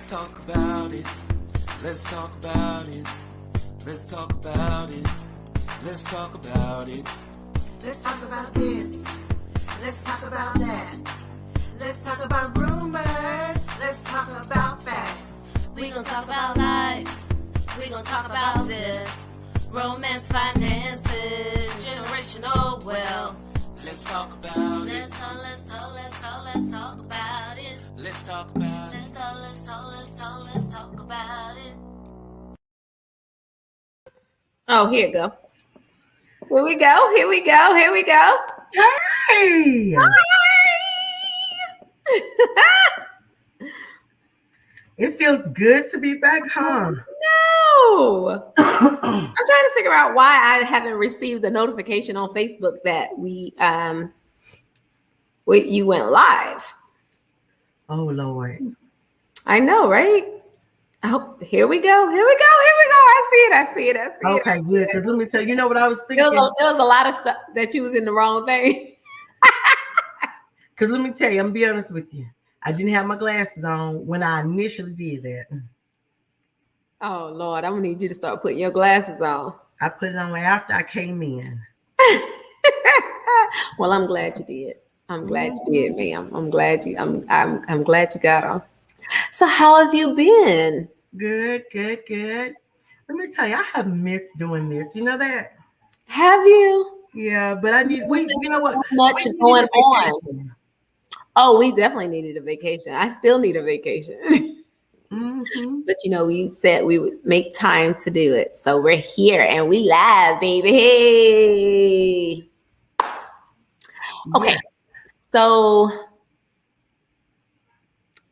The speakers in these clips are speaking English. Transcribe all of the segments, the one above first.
talk about it. Let's talk about it. Let's talk about it. Let's talk about it. Let's talk about this. Let's talk about that. Let's talk about rumors. Let's talk about facts. We gon' talk about life. We gon' talk about death. Romance, finances, generational wealth. Let's talk about it. Let's talk about it. Let's talk about it. Let's talk about it. Oh, here you go. Here we go. Here we go. Here we go. Hey! It feels good to be back, huh? No. I'm trying to figure out why I haven't received a notification on Facebook that you went live. Oh, Lord. I know, right? Oh, here we go. Here we go. I see it. Okay, good. Because let me tell you, you know what I was thinking? There was a lot of stuff that you was in the wrong thing. Because let me tell you, I'm going to be honest with you. I didn't have my glasses on when I initially did that. Oh, Lord, I'm going to need you to start putting your glasses on. I put it on after I came in. Well, I'm glad you did. I'm glad you did, ma'am. I'm glad you got on. So how have you been? Good. Let me tell you, I have missed doing this. You know that? Have you? Yeah, but I need. You know what? So much going on. Oh, we definitely needed a vacation. I still need a vacation. Mm-hmm. But we said we would make time to do it. So we're here and we live, baby. Hey. Okay. Yeah. So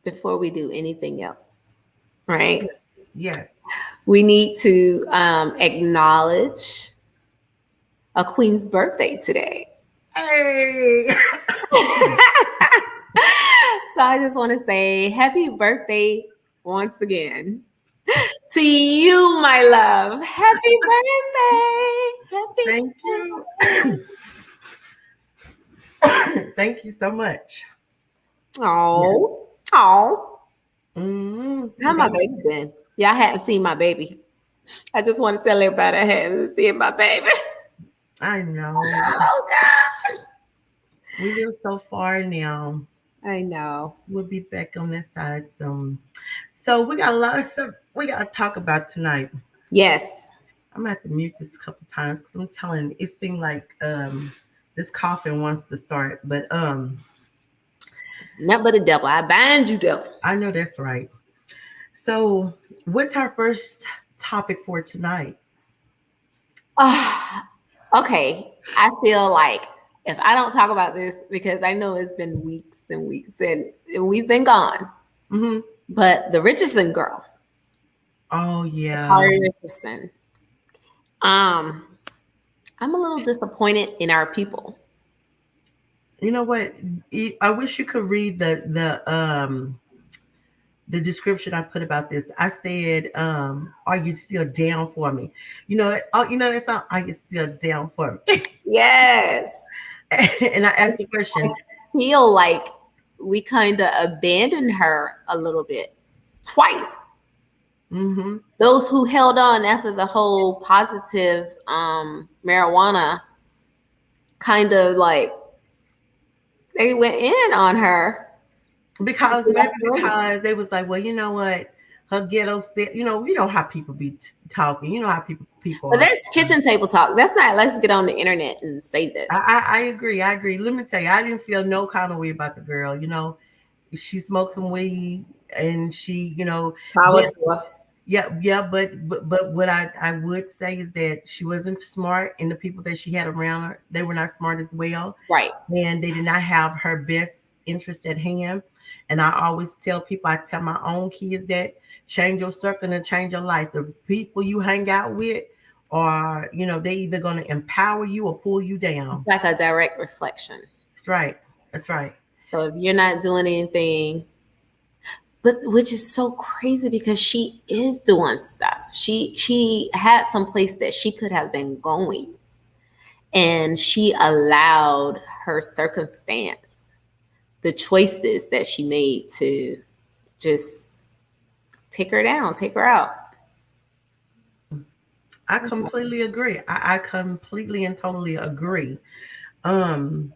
before we do anything else, right? Yes. We need to acknowledge a queen's birthday today. Hey. So I just want to say happy birthday once again to you, my love. Happy birthday. Thank you. Thank you so much. Oh. Mm-hmm. How my baby been? Y'all hadn't seen my baby. I just want to tell everybody I haven't seen my baby. I know. Oh gosh. We live so far now. I know. We'll be back on this side soon. So we got a lot of stuff we got to talk about tonight. Yes. I'm gonna have to mute this a couple times because I'm telling you, it seemed like this coughing wants to start, but Nothing but the devil. I bind you, devil. I know that's right. So what's our first topic for tonight? Okay. I feel like if I don't talk about this, because I know it's been weeks and weeks and we've been gone, Mm-hmm. but the Richardson girl. Oh yeah. Ari Richardson. I'm a little disappointed in our people. You know what? I wish you could read the description I put about this. I said, "Are you still down for me?" That song. Are you still down for me? Yes. And I asked the question. I feel like we kind of abandoned her a little bit twice. Mm-hmm. Those who held on after the whole positive marijuana kind of like they went in on her Because they was like, well, you know what? Her ghetto said, you know how people be talking. You know how people But that's kitchen table talk. That's not let's get on the internet and say this. I agree. Let me tell you, I didn't feel no kind of way about the girl. She smoked some weed and she, Power to her. Yeah, but what I would say is that she wasn't smart, and the people that she had around her, they were not smart as well. Right. And they did not have her best interest at hand. And I always tell people, I tell my own kids that change your circle and change your life. The people you hang out with are, they either going to empower you or pull you down. It's like a direct reflection. That's right. So if you're not doing anything, but which is so crazy because she is doing stuff. She had some place that she could have been going, and she allowed her circumstance, the choices that she made to just take her down, take her out. I completely agree. I completely and totally agree. Um,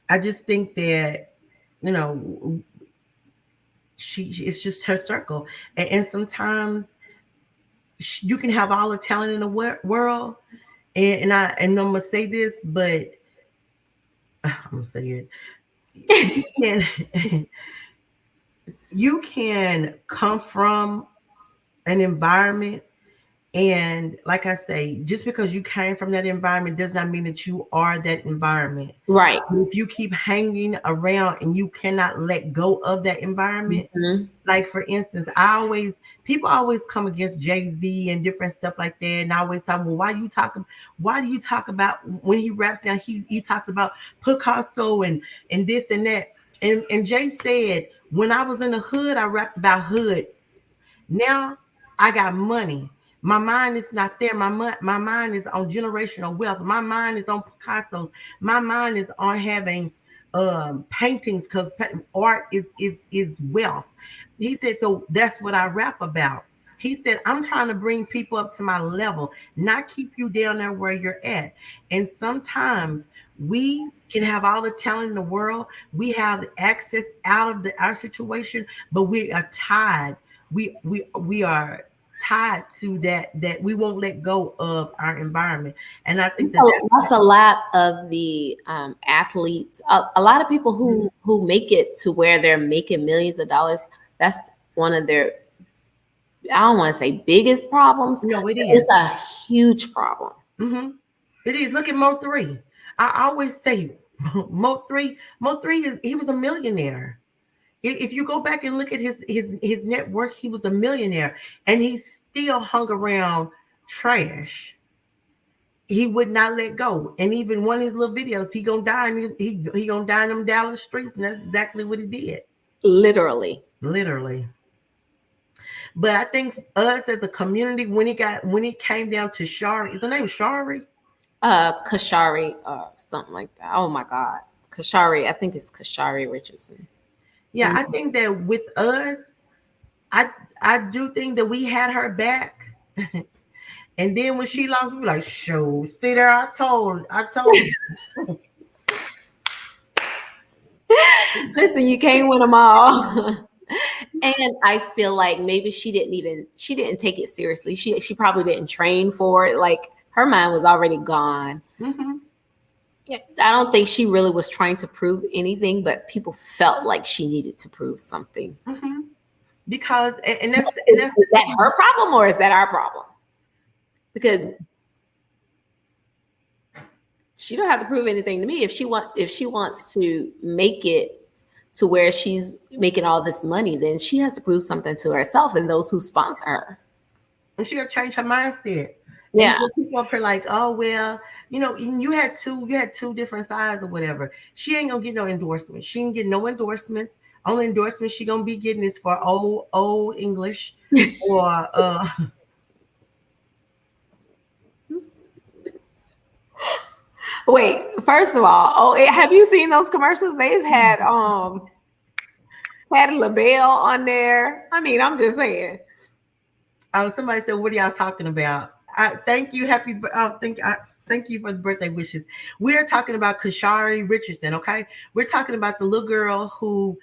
I just think that, you know, it's just her circle. And sometimes you can have all the talent in the world. And I'm gonna say this, but I'm gonna say it. You can you can come from an environment, and like I say, just because you came from that environment does not mean that you are that environment. Right. If you keep hanging around and you cannot let go of that environment, Mhm. like for instance, people always come against Jay-Z and different stuff like that, and I always tell them, well, why do you talk about when he raps now, he talks about Picasso and this and that. And Jay said, when I was in the hood, I rapped about hood. Now I got money. My mind is not there. My mind is on generational wealth. My mind is on Picasso's. My mind is on having paintings, because art is wealth. He said, so that's what I rap about. He said, I'm trying to bring people up to my level, not keep you down there where you're at. And sometimes we can have all the talent in the world. We have access out of our situation, but we are tied. We are tied to that we won't let go of our environment. And I think that That's a lot of the athletes. A lot of people who make it to where they're making millions of dollars. That's one of their, I don't want to say biggest problems. no, it is. It's a huge problem. Mm-hmm. It is. Look at Mo3. I always say Mo3 is, he was a millionaire. If you go back and look at his net worth, he was a millionaire, and he still hung around trash. He would not let go. And even one of his little videos, he gonna die, and he gonna die in them Dallas streets, and that's exactly what he did. Literally. Literally. But I think us as a community, when it came down to Shari, is her name Shari? Kashari or something like that. Oh my God. Kashari. I think it's Kashari Richardson. Yeah, I think that with us, I I do think that we had her back. And then when she lost, we were like, "Show, see there, I told you." Listen, you can't win them all. And I feel like maybe she didn't take it seriously. She probably didn't train for it. Like her mind was already gone. Mm-hmm. Yeah, I don't think she really was trying to prove anything, but people felt like she needed to prove something. Mm-hmm. Because and that's Is that her problem or is that our problem? Because she don't have to prove anything to me. If she wants to make it to where she's making all this money, then she has to prove something to herself and those who sponsor her. and she got to change her mindset. Yeah. And people up here like, oh well, you had two different sides or whatever. She ain't gonna get no endorsements. She ain't get no endorsements. Only endorsements she gonna be getting is for old English or Wait, first of all, have you seen those commercials? They've had Patti LaBelle on there. I mean, I'm just saying. Somebody said, what are y'all talking about? Thank you. Thank you for the birthday wishes. We're talking about Kashari Richardson, okay? We're talking about the little girl who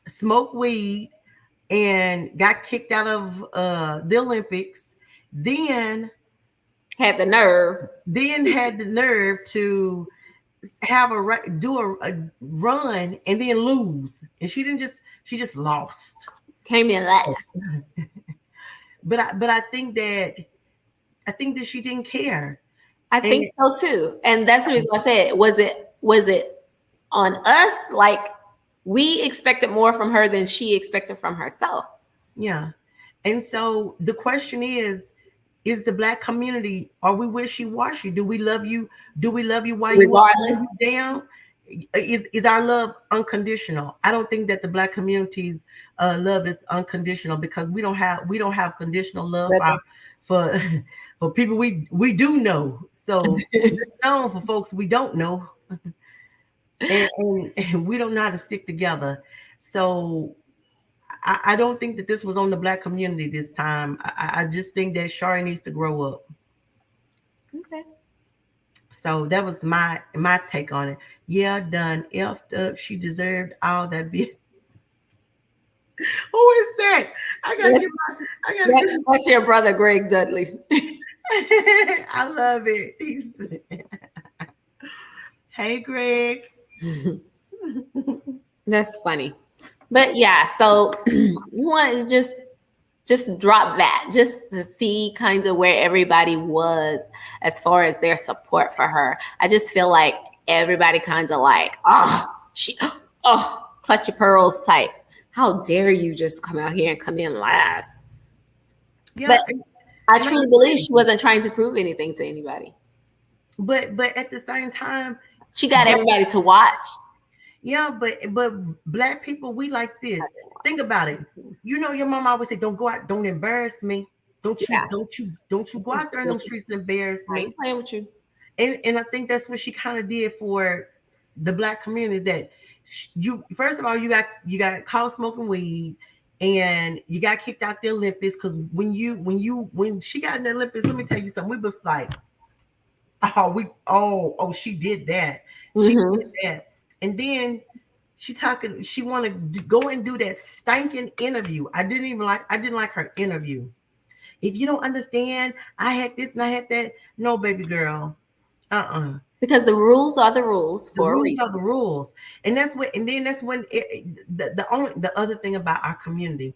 smoked weed and got kicked out of the Olympics, then Had the nerve to do a run and then lose. And she just lost. came in last. But I think that she didn't care. I think so too. And that's the reason I said, was it on us? Like we expected more from her than she expected from herself. Yeah. And so the question is the Black community, are we wishy-washy? Do we love you? While Regardless. you down? Is our love unconditional? I don't think that the Black community's love is unconditional, because we don't have conditional love for people we do know. So it's known for folks we don't know, and we don't know how to stick together. So I don't think that this was on the Black community this time. I just think that Shari needs to grow up. Okay. So that was my take on it. Yeah, done effed up. She deserved all that. Who is that? I gotta get my. I gotta get. That's your brother, Greg Dudley. I love it. Hey, Greg. That's funny. But yeah, so one is just drop that just to see kind of where everybody was as far as their support for her. I just feel like everybody kind of like, clutch your pearls type. How dare you just come out here and come in last? Yeah, but I truly believe she wasn't trying to prove anything to anybody. But at the same time, she got everybody to watch. Yeah, but Black people, we like this. Think about it. You know, your mom always said, "Don't go out, don't embarrass me. Don't you go out there in them streets and embarrass me." I ain't playing with you. And I think that's what she kind of did for the Black community. Is that you first of all you got caught smoking weed, and you got kicked out the Olympics because when she got in the Olympics, let me tell you something. We was like, she did that. She did that. And then she want to go and do that stinking interview. I didn't like her interview. If you don't understand, I had this and I had that. No, baby girl. Because the rules are the rules for a reason. The rules are the rules. And that's when the other thing about our community.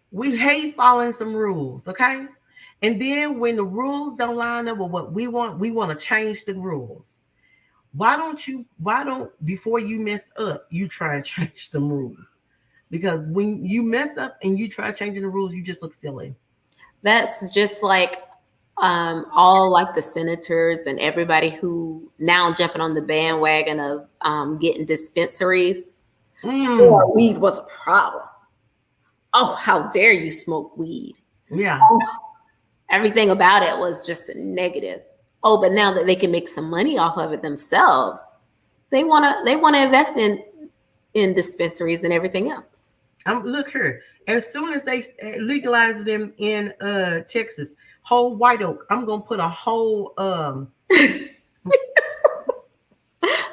We hate following some rules, okay? And then when the rules don't line up with what we want to change the rules. Why don't before you mess up, you try and change the rules? Because when you mess up and you try changing the rules, you just look silly. That's just like all like the senators and everybody who now jumping on the bandwagon of getting dispensaries. Or weed was a problem. Oh, how dare you smoke weed? Yeah. Everything about it was just a negative. Oh, but now that they can make some money off of it themselves, they wanna invest in dispensaries and everything else. Look here. As soon as they legalize them in Texas, whole White Oak, I'm gonna put a whole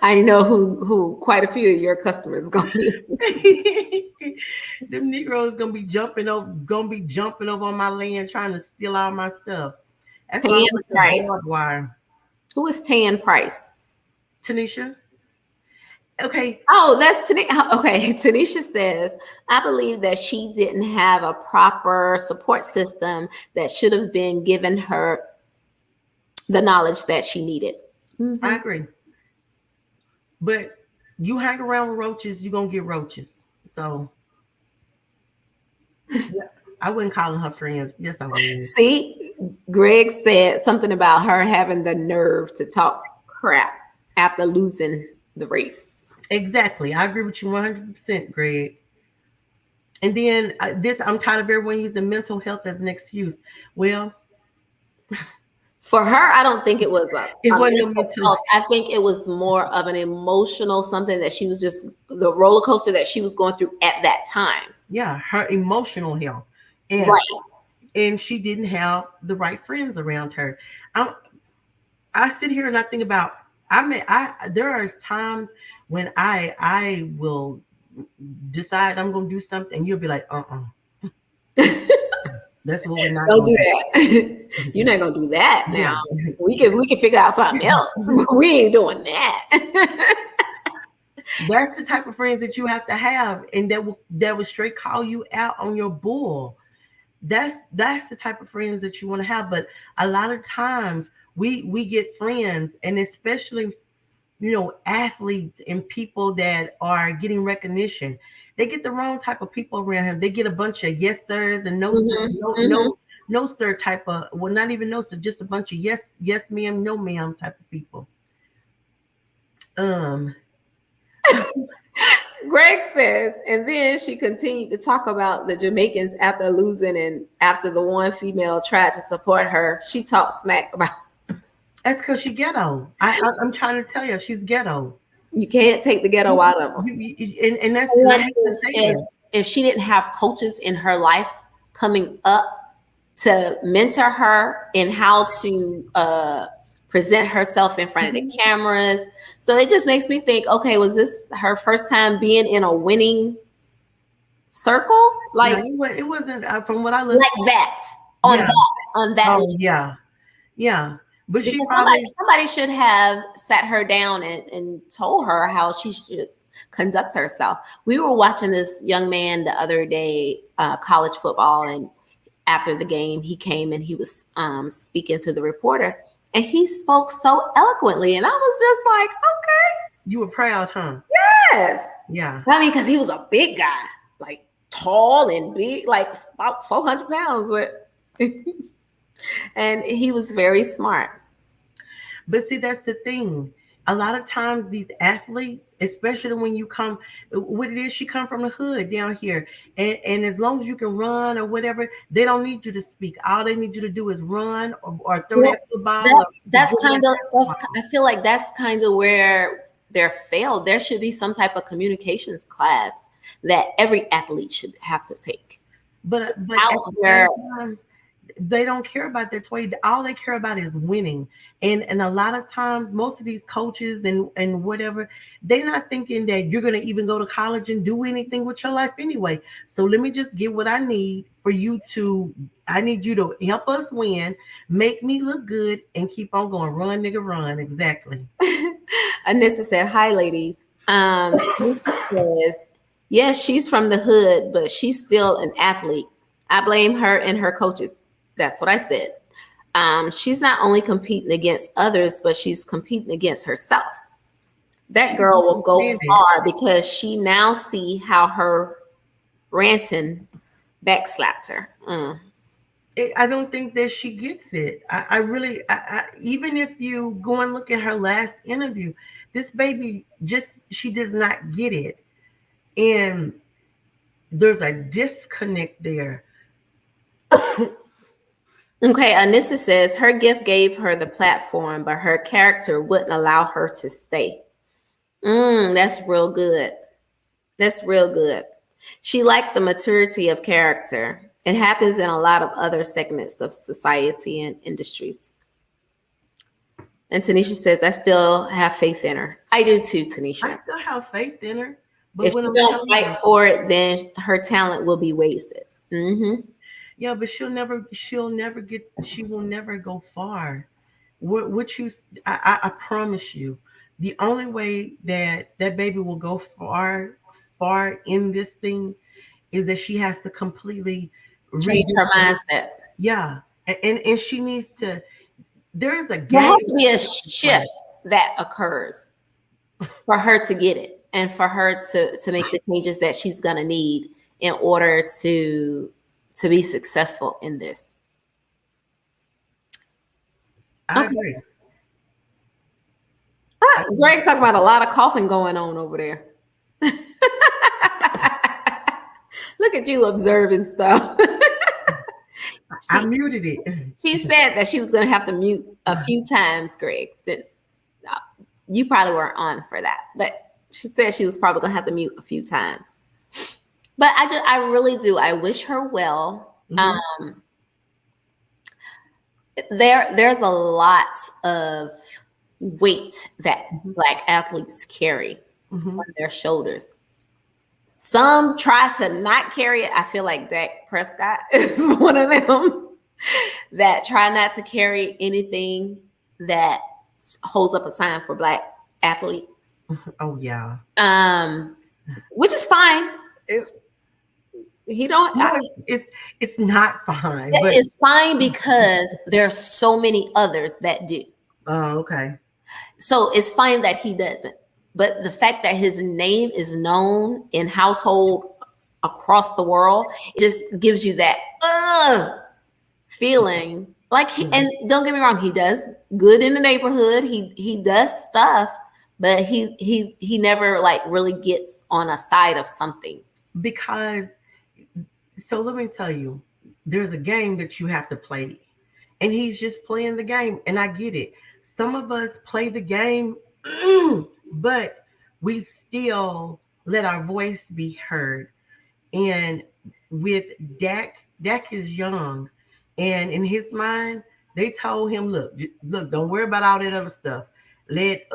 I know who quite a few of your customers gonna be. Them Negroes gonna be jumping over on my land trying to steal all my stuff. That's Tan Price. Who is Tan Price? Tanisha. Okay. Oh, that's Tanisha. Okay, Tanisha says, I believe that she didn't have a proper support system that should have been given her the knowledge that she needed. Mm-hmm. I agree. But you hang around with roaches, you're going to get roaches. So I wouldn't call them her friends. Yes, I would. See, Greg said something about her having the nerve to talk crap after losing the race. Exactly. I agree with you 100%, Greg. And then I'm tired of everyone using mental health as an excuse. Well, for her, I don't think it was mental health. I think it was more of an emotional something that she was just the roller coaster that she was going through at that time. Yeah, her emotional health. And, right. And she didn't have the right friends around her. I sit here and I think about, there are times when I will decide I'm going to do something and you'll be like, That's what we're not. Don't do that. You're not gonna do that now. Yeah. We can figure out something else. We ain't doing that. That's the type of friends that you have to have, and that will straight call you out on your bull. That's the type of friends that you want to have. But a lot of times we get friends, and especially athletes and people that are getting recognition. They get the wrong type of people around him. They get a bunch of yes sirs and no no sir type of, well, not even no sir, just a bunch of yes ma'am, no ma'am type of people. Greg says, and then she continued to talk about the Jamaicans after losing, and after the one female tried to support her, she talked smack about. That's because she ghetto. I'm trying to tell you, she's ghetto. You can't take the ghetto out of them. And that's and I hate to say if that. if she didn't have coaches in her life coming up to mentor her in how to present herself in front of the cameras, so it just makes me think, okay, was this her first time being in a winning circle, like No, it wasn't from what I looked like that on yeah. that Oh level? yeah. But she Because probably somebody should have sat her down and told her how she should conduct herself. We were watching this young man the other day, college football, and after the game, he came and he was speaking to the reporter, and he spoke so eloquently, and I was just like, okay, you were proud, huh? yes. Yeah. I mean, because he was a big guy, like tall and big, like about 400 pounds with. And he was very smart. But see, that's the thing. A lot of times these athletes, especially when you come, what it is, she come from the hood down here. And as long as you can run or whatever, they don't need you to speak. All they need you to do is run or throw Well, that football. that's kind of, I feel like that's kind of where they're failed. There should be some type of communications class that every athlete should have to take. But at Out the there, same time, they don't care about their toy. All they care about is winning. And a lot of times, most of these coaches and whatever, they're not thinking that you're gonna even go to college and do anything with your life anyway. So let me just get what I need for you to. I need you to help us win, make me look good, and keep on going. Run, nigga, run. Exactly. Anissa said, "Hi, ladies." Tanisha says, "Yes, she's from the hood, but she's still an athlete. I blame her and her coaches." That's what I said. She's not only competing against others, but she's competing against herself. That girl will go far because she now see how her ranting backslapped her. I don't think that she gets it. I really, even if you go and look at her last interview, this baby she does not get it. And there's a disconnect there. Okay, Anissa says her gift gave her the platform, but her character wouldn't allow her to stay. That's real good. That's real good. She liked the maturity of character. It happens in a lot of other segments of society and industries. And Tanisha says, I still have faith in her. I do too, Tanisha. I still have faith in her. But If when you I'm don't fight for it, then her talent will be wasted. Yeah, but she will never go far. I promise you, the only way that baby will go far in this thing is that she has to completely change her mindset. Yeah. And she needs to, there's a there has to be a shift that occurs for her to get it and for her to make the changes that she's going to need in order to be successful in this. I agree. Greg talking about a lot of coughing going on over there. Look at you observing stuff. I muted it. She said that she was going to have to mute a few times, Greg, since you probably weren't on for that. But she said she was probably going to have to mute a few times. But I really do. I wish her well. There's a lot of weight that Black athletes carry on their shoulders. Some try to not carry it. I feel like Dak Prescott is one of them that try not to carry anything that holds up a sign for Black athlete. Oh yeah. Which is fine. It's not fine. But it's fine because there are so many others that do. Oh, okay. So it's fine that he doesn't. But the fact that his name is known in household across the world, it just gives you that feeling. Like, and don't get me wrong, he does good in the neighborhood. He does stuff, but he never like really gets on a side of something. Because, so let me tell you, there's a game that you have to play, and he's just playing the game, and I get it. Some of us play the game, but we still let our voice be heard. And with Dak is young, and in his mind, they told him, look, don't worry about all that other stuff. Let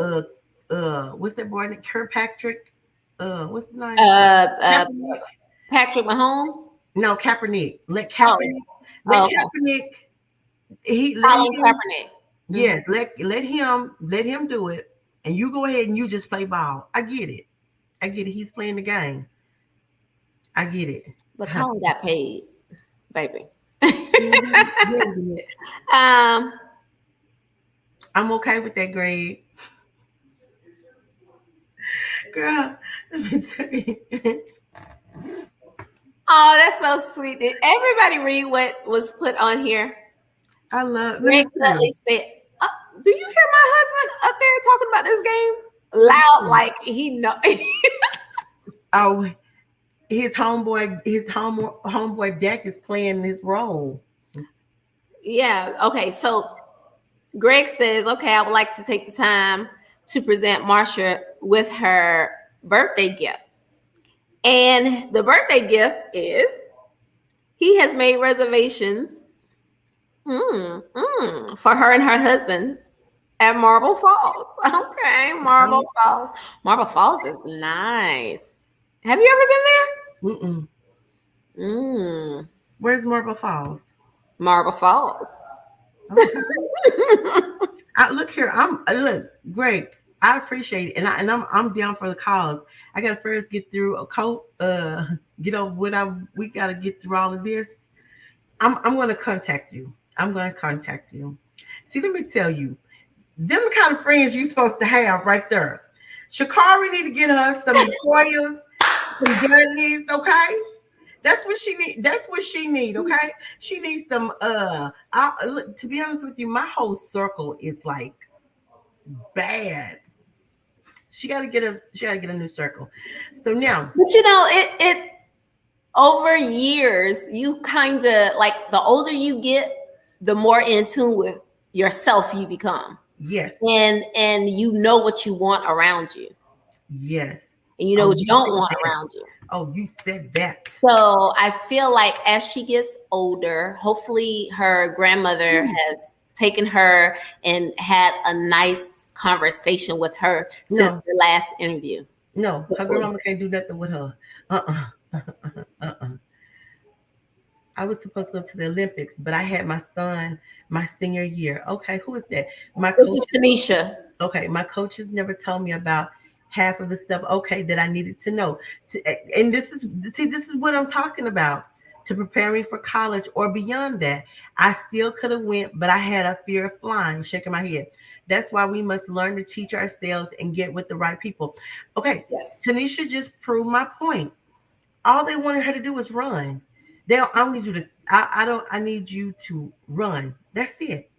what's that boy, Kirkpatrick? What's his name? Kaepernick. Patrick Mahomes. No, Kaepernick. Oh, okay. Kaepernick. Colin Kaepernick. Yes, let him do it, and you go ahead and you just play ball. I get it. He's playing the game. I get it. But Colin got paid, baby. I'm okay with that, Greg. Girl, let me tell you. Oh, that's so sweet. Did everybody read what was put on here? I love Greg Dudley said, do you hear my husband up there talking about this game? Loud, like he know. Oh, his homeboy Dak is playing his role. Yeah. Okay. So Greg says, okay, I would like to take the time to present Marsha with her birthday gift. And the birthday gift is he has made reservations for her and her husband at Marble Falls. Okay, Marble Falls. Marble Falls is nice. Have you ever been there? Where's Marble Falls? Marble Falls. Okay. Look here. Look, Greg. I appreciate it, and I'm down for the cause. I gotta first get through get over what we gotta get through all of this. I'm gonna contact you. See, let me tell you, them the kind of friends you're supposed to have right there. Shakari need to get her some Toyas, some Dudleys, okay? That's what she need. Okay? She needs some look, to be honest with you, my whole circle is like bad. She gotta get a new circle. So now, but you know, it over years, you kind of like the older you get, the more in tune with yourself you become. Yes. And you know what you want around you. Yes. And you know what you don't want around you. Oh, you said that. So I feel like as she gets older, hopefully her grandmother has taken her and had a nice conversation with her since the last interview. No, her grandmama can't do nothing with her. I was supposed to go to the Olympics, but I had my son my senior year. Okay, who is that? This is Tanisha. Okay, my coaches never told me about half of the stuff. Okay, that I needed to know. And this is what I'm talking about. To prepare me for college or beyond that, I still could have went, but I had a fear of flying. Shaking my head. That's why we must learn to teach ourselves and get with the right people. Okay, yes. Tanisha just proved my point. All they wanted her to do was run. I need you to run. That's it.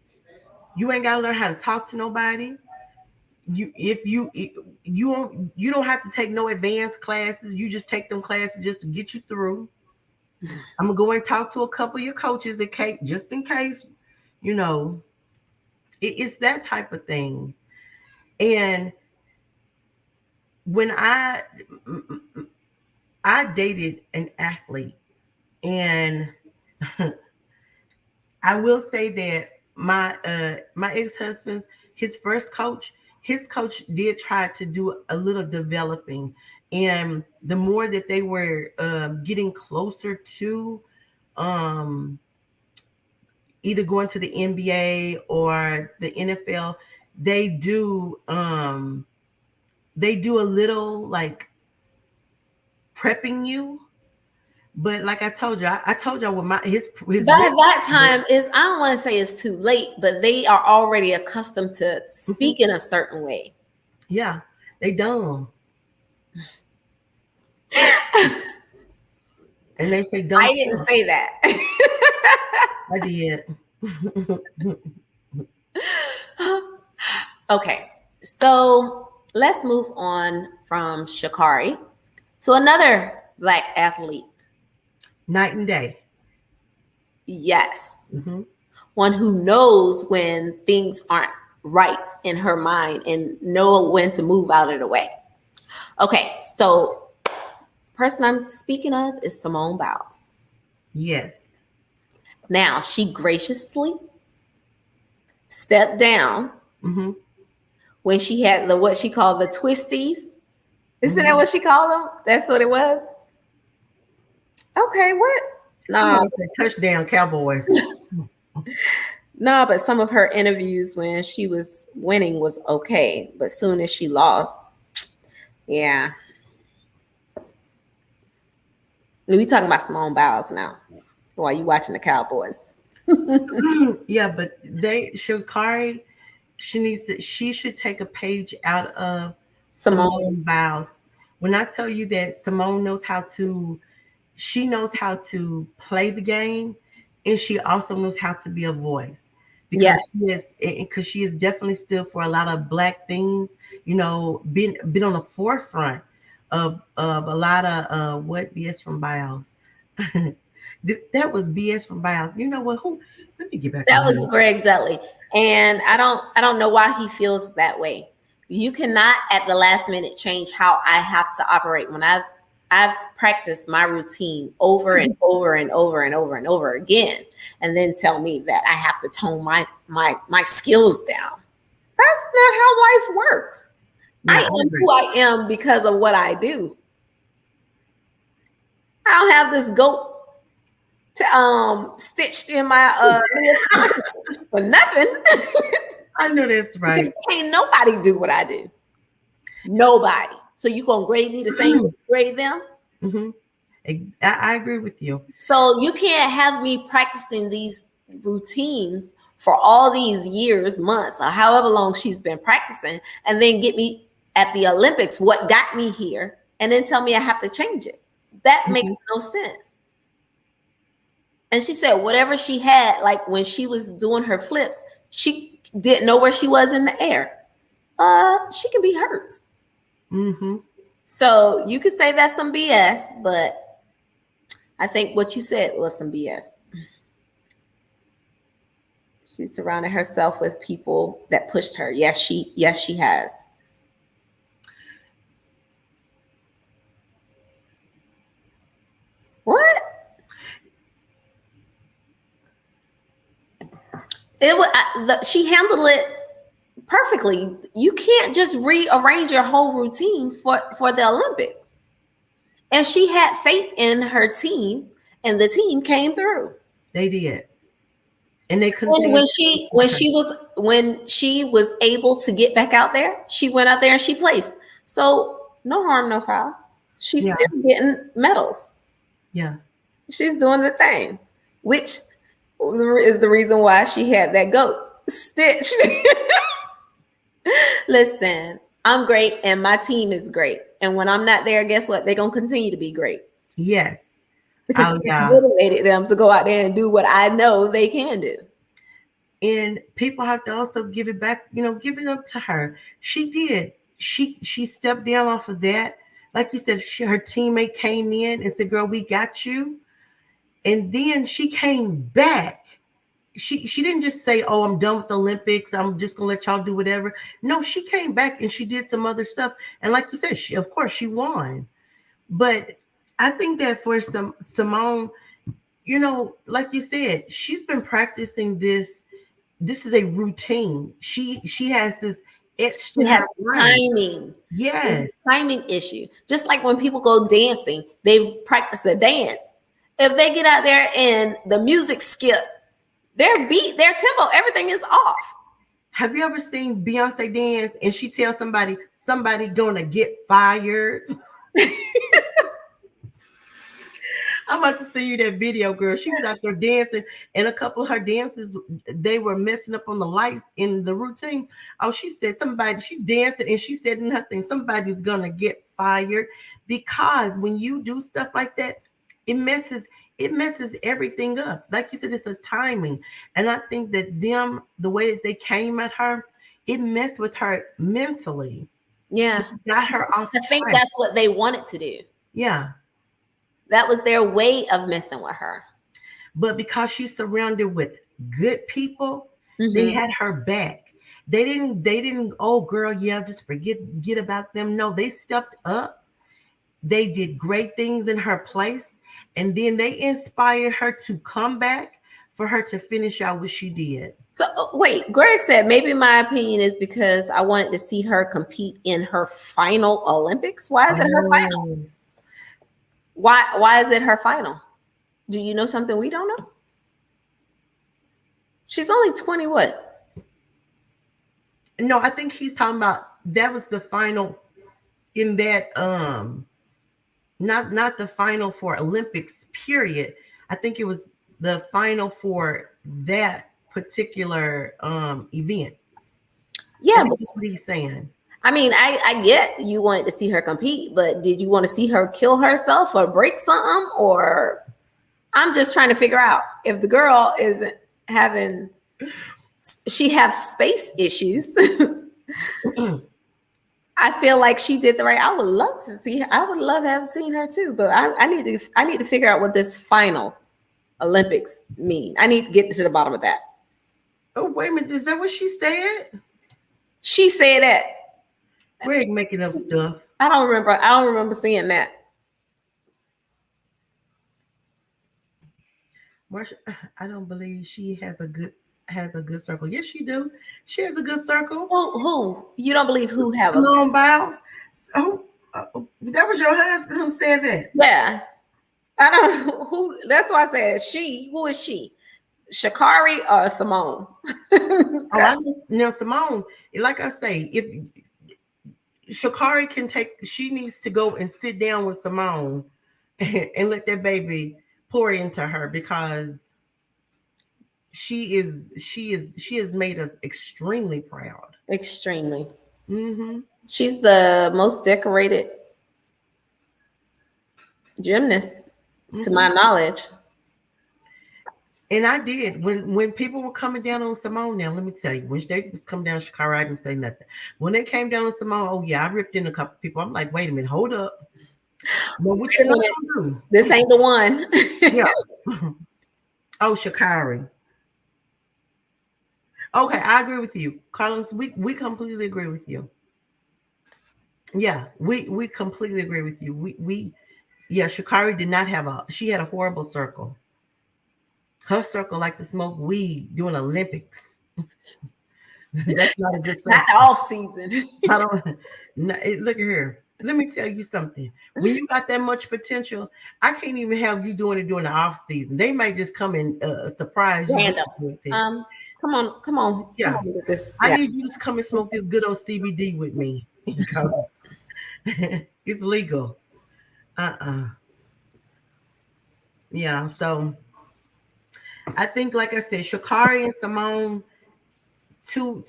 You ain't gotta learn how to talk to nobody. You don't have to take no advanced classes. You just take them classes just to get you through. I'm gonna go and talk to a couple of your coaches just in case, you know. It's that type of thing. And when I dated an athlete, and I will say that my ex-husband's his coach did try to do a little developing, and the more that they were getting closer to either going to the NBA or the NFL, they do a little like prepping you. But like I told you with his by that time is, I don't want to say it's too late, but they are already accustomed to speaking a certain way. Yeah, they dumb. And they say dumb. I didn't say that. I did. Okay, so let's move on from Shakari to another Black athlete. Night and day. Yes. Mm-hmm. One who knows when things aren't right in her mind and know when to move out of the way. Okay, so person I'm speaking of is Simone Biles. Yes. Now she graciously stepped down Mm-hmm. when she had the what she called the twisties. Isn't that Mm-hmm. what she called them? That's what it was. Okay, what? No, Somebody said touchdown Cowboys. no, but some of her interviews when she was winning was okay, but soon as she lost, yeah. We talking about Simone Biles now. While you watching the Cowboys, Yeah, but Shakari, she should take a page out of Simone. Simone Biles. When I tell you that Simone she knows how to play the game, and she also knows how to be a voice, Yeah, because she is definitely still for a lot of black things, been on the forefront of a lot of what BS from Biles. That was BS from Biles. You know what? Who? Let me get back that on was here. Greg Dudley, and I don't know why he feels that way. You cannot at the last minute change how I have to operate when I've practiced my routine over and over and over and over and over again, and then tell me that I have to tone my skills down. That's not how life works. I Yeah, I am agree. who I am because of what I do. I don't have this goat stitched in my for nothing. I know that's right. Because can't nobody do what I do. Nobody. So you gonna grade me the same way you grade them? Hmm. I agree with you. So you can't have me practicing these routines for all these years, months, or however long she's been practicing, and then get me at the Olympics, what got me here, and then tell me I have to change it. That makes Mhm. no sense. And she said whatever she had, like when she was doing her flips, she didn't know where she was in the air. She can be hurt. Mhm. So you could say that's some BS, but I think what you said was some BS. She surrounded herself with people that pushed her. Yes, she has. What? She handled it perfectly. You can't just rearrange your whole routine for the Olympics. And she had faith in her team, and the team came through. They did, and they And continued to support her. when she was able to get back out there, she went out there and she placed. So no harm, no foul. She's Yeah, still getting medals. yeah, She's doing the thing, which is the reason why she had that goat stitched. Listen, I'm great and my team is great. And when I'm not there, guess what? They're gonna continue to be great yes. because Oh I yeah. motivated them to go out there and do what I know they can do. And people have to also give it back. Give it up to her. She did. She stepped down off of that. Like you said, her teammate came in and said, "Girl, we got you." And then she came back. She didn't just say, "Oh, I'm done with the Olympics. I'm just gonna let y'all do whatever." No, she came back and she did some other stuff. And like you said, of course she won. But I think that for Simone, like you said, she's been practicing this. This is a routine. She has this etched She in her has brain. timing. There's Yes. a timing issue. Just like when people go dancing, they've practiced a dance. If they get out there and the music skip, their beat, their tempo, everything is off. Have you ever seen Beyonce dance and she tells somebody gonna get fired? I'm about to send you that video, girl. She was out there dancing, and a couple of her dances, they were messing up on the lights in the routine. Oh, she said she danced and she said nothing. Somebody's gonna get fired because when you do stuff like that, it messes everything up. Like you said, it's a timing. And I think that the way that they came at her, it messed with her mentally. Yeah. It got her off I think track. that's what they wanted to do. Yeah. That was their way of messing with her. But because she's surrounded with good people, they Mm-hmm. had her back. They didn't, oh girl, yeah, just forget about them. No, they stepped up. They did great things in her place, and then they inspired her to come back for her to finish out what she did. So wait, Greg said maybe my opinion is because I wanted to see her compete in her final Olympics. Why is it her final? Oh, Why is it her final? Do you know something we don't know? She's only 20 what? no, I think he's talking about that was the final in that not the final for Olympics period. I think it was the final for that particular event. I Yeah, think but that's what he's saying. I mean, I get you wanted to see her compete, but did you want to see her kill herself or break something? Or I'm just trying to figure out if the girl isn't having, she has space issues. I feel like she did the right. I would love to see. I would love to have seen her too, but I need to figure out what this final Olympics mean. I need to get to the bottom of that. Oh, wait a minute, is that what she said? She said that. Greg making up stuff. I don't remember seeing that. Marsha, I don't believe she has a good circle. Yes, she do. She has a good circle. Who? You don't believe who have a Long Biles. Oh, that was your husband who said that. yeah. I don't who that's why I said she. Who is she? Shakari or Simone? Oh, I just now Simone, like I say, if Shakari can take, she needs to go and sit down with Simone and let that baby pour into her, because she has made us extremely proud. Extremely. Mm-hmm. She's the most decorated gymnast, to my knowledge. And I did when people were coming down on Simone. Now let me tell you, when they was coming down Chicago, I didn't say nothing. When they came down on Simone, oh yeah, I ripped in a couple people. I'm like, wait a minute, hold up. Well, what you gonna do? This ain't the one. Yeah. Oh, Shakari. Okay, I agree with you, Carlos. We completely agree with you. Yeah, we completely agree with you. We yeah, Shakari did not have she had a horrible circle. Her circle like to smoke weed doing Olympics. That's not a good circle. Not off season. I don't look at here. Let me tell you something. When you got that much potential, I can't even have you doing it during the off season. They might just come and surprise you. Random. Come on. Yeah. Come on with this. I Yeah. need you to come and smoke this good old CBD with me. It's legal. Yeah, so I think, like I said, Shakari and Simone, two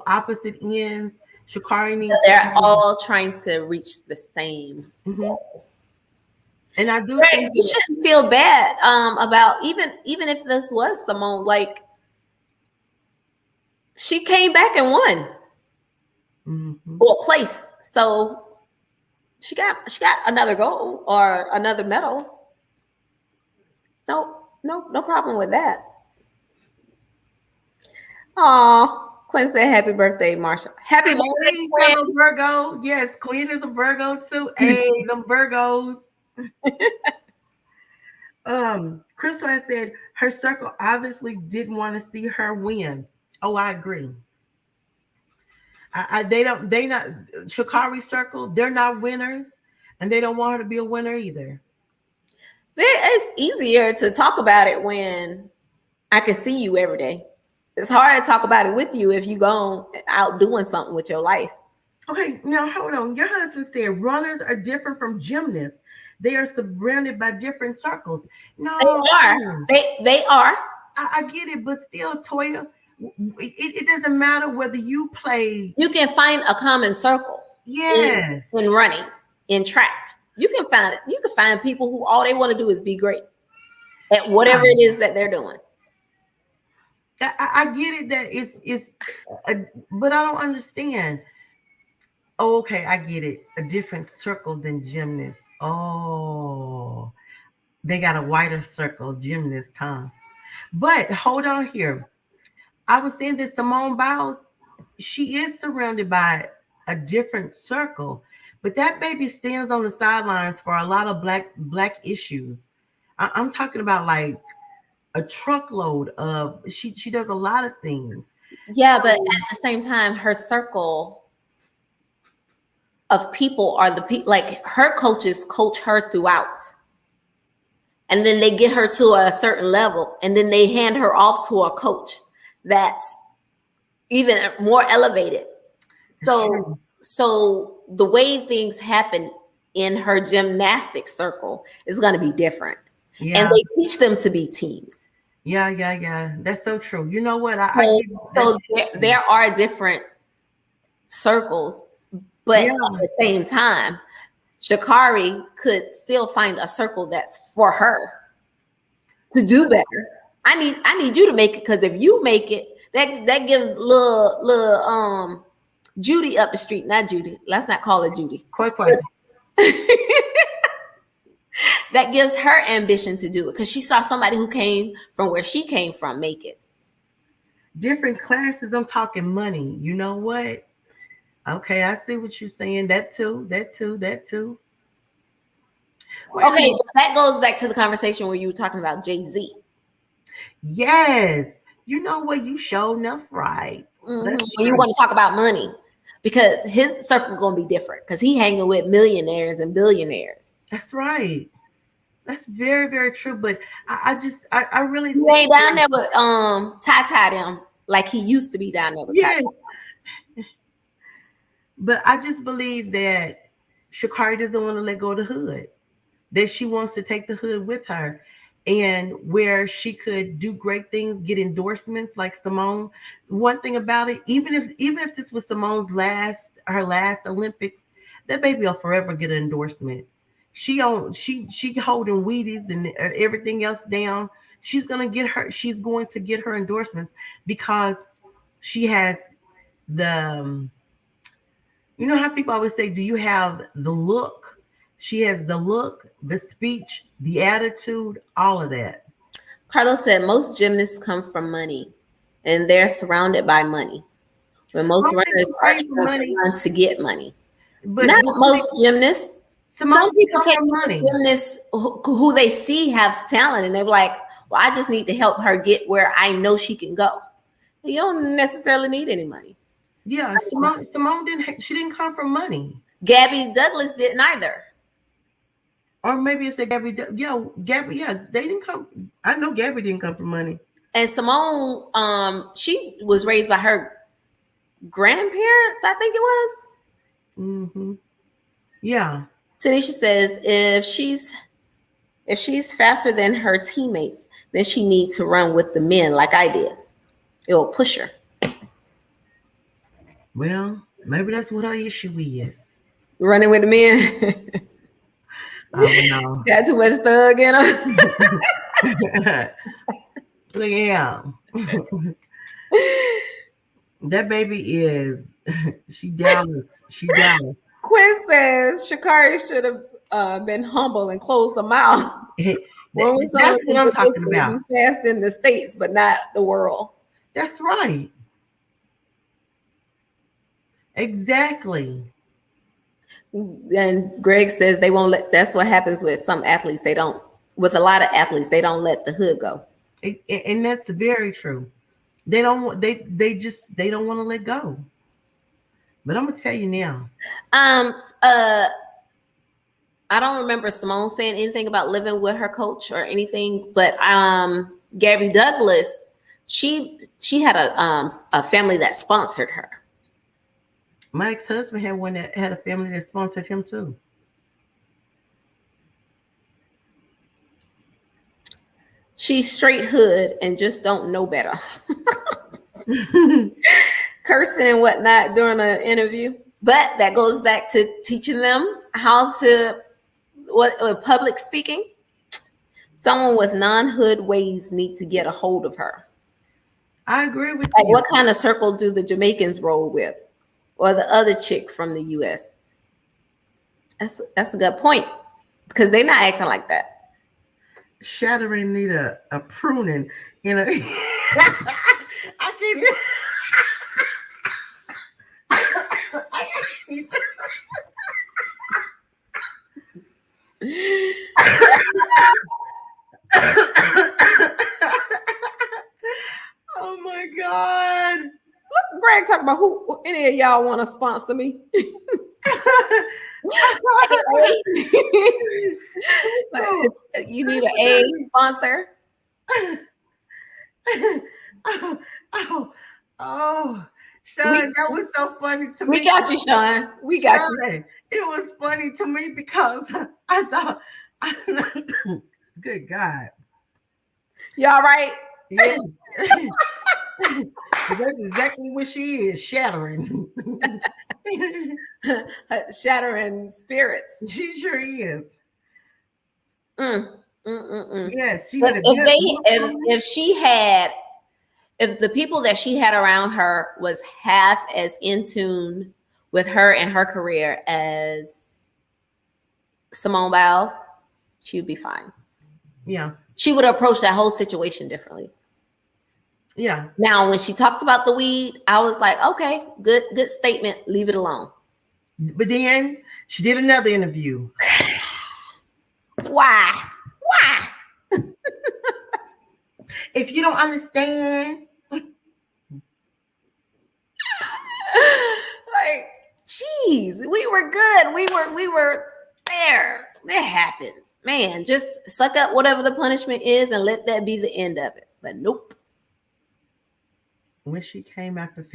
opposite ends. Shakari needs. They're all trying to reach the same. Mm-hmm. And I do think you shouldn't feel bad about even if this was Simone. Like, she came back and won. Mm-hmm. Or placed. So she got another gold or another medal. No problem with that. Oh, Quinn said happy birthday, Marsha. Happy birthday, Quinn. Virgo. Yes, Quinn is a Virgo too. Hey, them Virgos. Crystal has said her circle obviously didn't want to see her win. Oh, I agree. They not Shakari's circle, they're not winners, and they don't want her to be a winner either. It's easier to talk about it when I can see you every day. It's hard to talk about it with you if you go out doing something with your life. Okay, now hold on. Your husband said runners are different from gymnasts. They are surrounded by different circles. No, they are. They are. I get it, but still, Toya, it doesn't matter whether you play. You can find a common circle. Yes. In running, in track. You can find it. You can find people who all they want to do is be great at whatever it is that they're doing. I get it that it's but I don't understand. Oh, okay, I get it. A different circle than gymnasts. Oh, they got a wider circle, gymnast, huh? But hold on here. I was saying that Simone Biles, she is surrounded by a different circle, but that baby stands on the sidelines for a lot of black issues. I'm talking about like a truckload of she does a lot of things. Yeah, but at So, the same time, her circle of people are the people, like her coaches coach her throughout. And then they get her to a certain level, and then they hand her off to a coach that's even more elevated. it's So, true. so the way things happen in her gymnastic circle is going to be different, and Yeah, they teach them to be teams. yeah. That's so true. You know what? I So, give so that's so there true. are different circles, but Yeah, at the same time, Shakari could still find a circle that's for her to do better. I need you to make it, because if you make it, that gives little Judy up the street, not Judy. Let's not call her Judy. quite. That gives her ambition to do it because she saw somebody who came from where she came from make it. Different classes. I'm talking money. You know what? Okay, I see what you're saying. That too. That too. Okay, Well, but that goes back to the conversation where you were talking about Jay-Z. yes. You know what? You showed enough right. That's When you true. want to talk about money, because his circle gonna be different because he hanging with millionaires and billionaires. That's right. That's very true. But I really He think ain't down that there with Ty them like he used to be down there with Ty. yes, but I just believe that Shakari doesn't want to let go of the hood. That she wants to take the hood with her, and where she could do great things, get endorsements like Simone. One thing about it, even if this was Simone's last Olympics, that baby will forever get an endorsement. She holding Wheaties and everything else down. She's going to get her endorsements because she has the you know how people always say, do you have the look? She has the look, the speech, the attitude, all of that. Carlos said most gymnasts come from money and they're surrounded by money. When most Some people runners are came from trying to money, run to get money. but Not see, most gymnasts. Some Simone didn't people come take from money. gymnasts who they see have talent and they're like, well, I just need to help her get where I know she can go. You don't necessarily need any money. Yeah, Simone didn't come from money. Gabby Douglas didn't either. Or maybe it's a Gabby, yeah, they didn't come. I know Gabby didn't come from money. And Simone, she was raised by her grandparents, I think it was. Hmm. Yeah. Tanisha says if she's faster than her teammates, then she needs to run with the men like I did. It will push her. Well, maybe that's what her issue is. Running with the men. I don't know. Got too much thug in her. Yeah. That baby is she Dallas. She Dallas. Quinn says Shakari should have been humble and closed her mouth. When we saw That's what I'm talking about. He's fast in the States, but not the world. That's right. Exactly. And Greg says they won't let. That's what happens with some athletes. They don't. With a lot of athletes, they don't let the hood go. And that's very true. They don't. They don't want to let go. But I'm gonna tell you now. I don't remember Simone saying anything about living with her coach or anything, but Gabby Douglas, she had a family that sponsored her. My ex-husband had one that had a family that sponsored him too. She's straight hood and just don't know better. Cursing and whatnot during an interview. But that goes back to teaching them how to public speaking. Someone with non-hood ways need to get a hold of her. I agree with Like, you. what kind of circle do the Jamaicans roll with, or the other chick from the U.S.? That's a good point, because they're not acting like that. Shattering need a pruning in a I can't God. Greg talking about who any of y'all want to sponsor me? You need an A sponsor. Oh, Sean, that was so funny to me. We got you, Sean. We got you. It was funny to me because I thought, good God. You all right? Yes. That's exactly what she is, shattering. Shattering spirits. She sure is. Yes, she but had if the people that she had around her was half as in tune with her and her career as Simone Biles, she would be fine. Yeah. She would approach that whole situation differently. Yeah. Now, when she talked about the weed, I was like, okay, good statement. Leave it alone. But then she did another interview. Why? If you don't understand. Like, geez, we were good. We were there. That happens. Man, just suck up whatever the punishment is and let that be the end of it. But nope. When she came after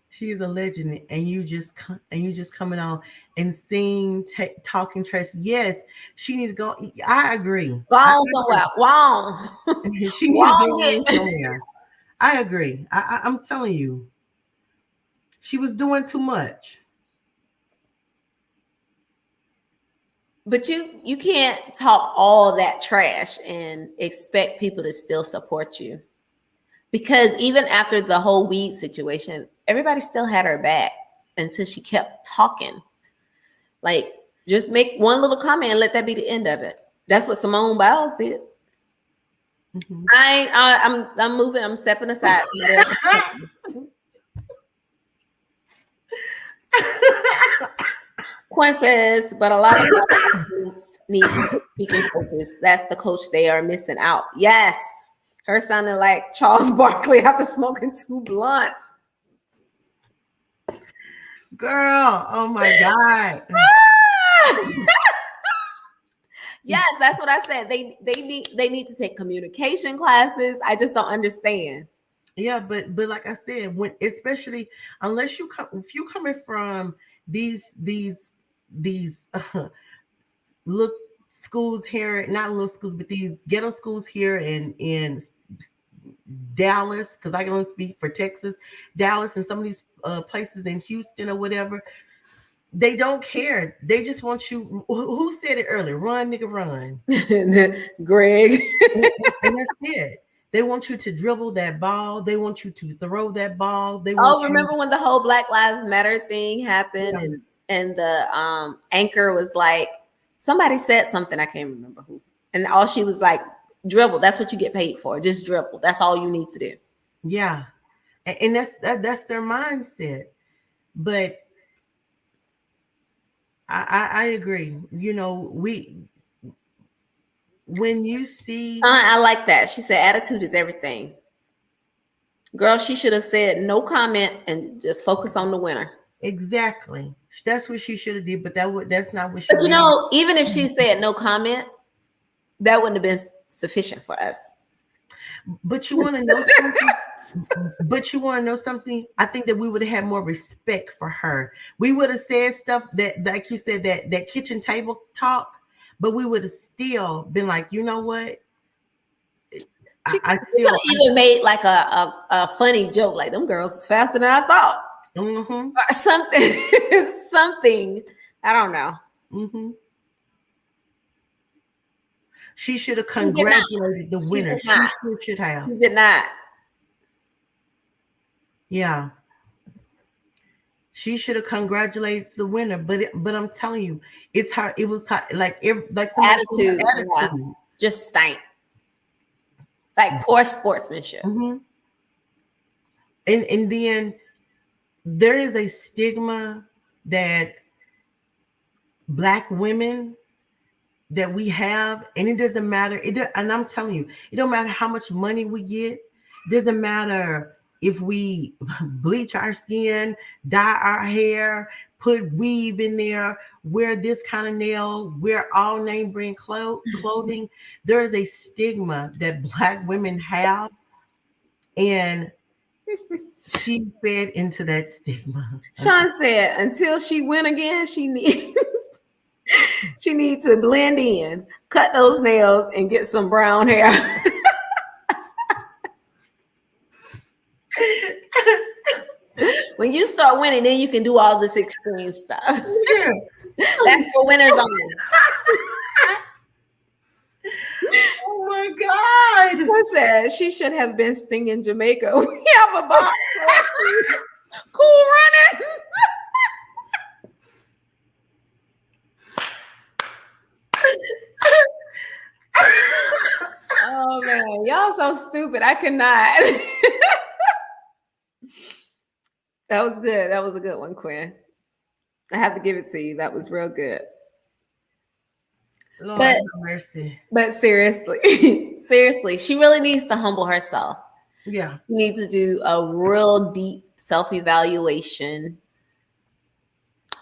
she's a legend, and you just coming on and seeing talking trash. Yes, she need to go. I agree. Go on somewhere. Wow. She need to go somewhere. I agree. I'm telling you, she was doing too much. But you can't talk all that trash and expect people to still support you. Because even after the whole weed situation, everybody still had her back until she kept talking. Like, just make one little comment and let that be the end of it. That's what Simone Biles did. Mm-hmm. I'm moving. I'm stepping aside. Quinn says, but a lot of athletes need speaking coaches. That's the coach they are missing out. Yes. Her sounding like Charles Barkley after smoking 2 blunts. Girl, oh my God. Yes, that's what I said. They need to take communication classes. I just don't understand. Yeah, but like I said, when especially unless if you coming from these look schools here, not little schools, but these ghetto schools here in Dallas, because I can only speak for Texas, Dallas, and some of these places in Houston or whatever. They don't care. They just want you. Who said it earlier? Run, nigga, run. Greg. And that's it. They want you to dribble that ball. They want you to throw that ball. Remember when the whole Black Lives Matter thing happened, and the anchor was like, somebody said something, I can't remember who, and all she was like, dribble. That's what you get paid for. Just dribble. That's all you need to do. Yeah, and that's their mindset. But I agree. You know, when you see, I like that. She said attitude is everything. Girl, she should have said no comment and just focus on the winner. Exactly. That's what she should have did. But that's not what she did. But you know, even if she said no comment, that wouldn't have been sufficient for us. But you want to know something? I think that we would have had more respect for her. We would have said stuff that, like you said, that kitchen table talk, but we would have still been like, you know what? She could have even made like a funny joke, like them girls is faster than I thought. Mm-hmm. Or something. I don't know. Mm-hmm. She should have congratulated the winner. She sure should have. She did not. Yeah. She should have congratulated the winner. But I'm telling you, it's hard. It was hard, like attitude. Yeah. Just stank. Like poor sportsmanship. Mm-hmm. And then there is a stigma that Black women that we have, and it doesn't matter. And I'm telling you, it don't matter how much money we get. Doesn't matter if we bleach our skin, dye our hair, put weave in there, wear this kind of nail, wear all name brand clothing. There is a stigma that Black women have, and she fed into that stigma. Sean said until she win again, she need she needs to blend in, cut those nails, and get some brown hair. When you start winning, then you can do all this extreme stuff. Yeah. That's for winners only. Oh my God. Who said she should have been singing Jamaica? We have a box. Cool runnings. Oh man, y'all so stupid. I cannot. That was good. That was a good one, Quinn. I have to give it to you. That was real good. Lord have mercy. But seriously, seriously, she really needs to humble herself. Yeah. She needs to do a real deep self-evaluation.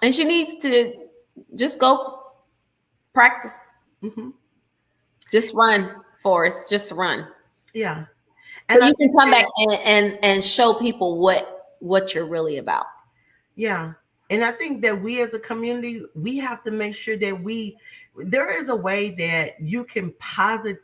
And she needs to just go practice. Mm-hmm. Just run, Forrest. Just run. Yeah. And so you can come back and show people what you're really about. Yeah. And I think that we as a community, we have to make sure that there is a way that you can positively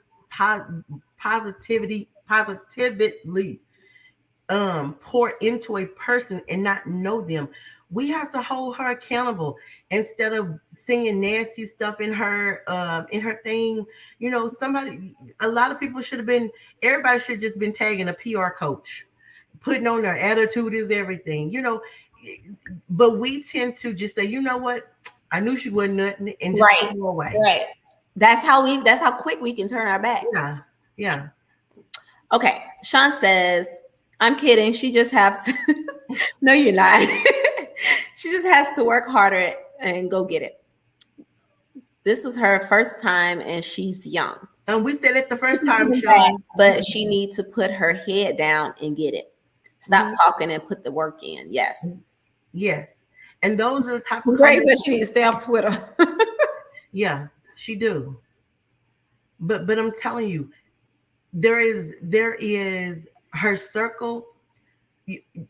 pour into a person and not know them. We have to hold her accountable instead of singing nasty stuff in her thing. You know, a lot of people everybody should have just been tagging a PR coach, putting on their attitude is everything, you know. But we tend to just say, you know what, I knew she wasn't nothing, and just right, go away. Right. That's how quick we can turn our back. Yeah. Yeah. Okay. Sean says, I'm kidding. She just has to no, you're not. She just has to work harder and go get it. This was her first time and she's young. And we said it the first time, Sean. But she needs to put her head down and get it. Stop talking and put the work in. Yes. Yes. And those are the type of Grace said she needs to stay off Twitter. Yeah, she do. But I'm telling you, there is her circle.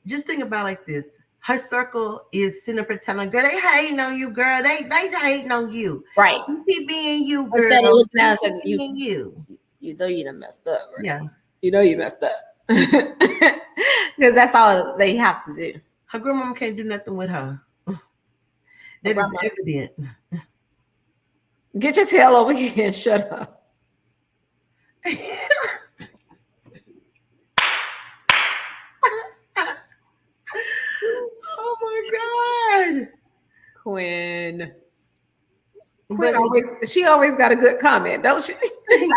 Just think about it like this. Her circle is sitting up and telling, girl, they hating on you, girl. They hating on you. Right. You keep being you, girl. Instead of looking down and saying, you know you done messed up, right? Yeah. You know you messed up. Because that's all they have to do. Her grandmama can't do nothing with her. That is evident. Get your tail over here and shut up. Oh my God. Quinn she always got a good comment, don't she? We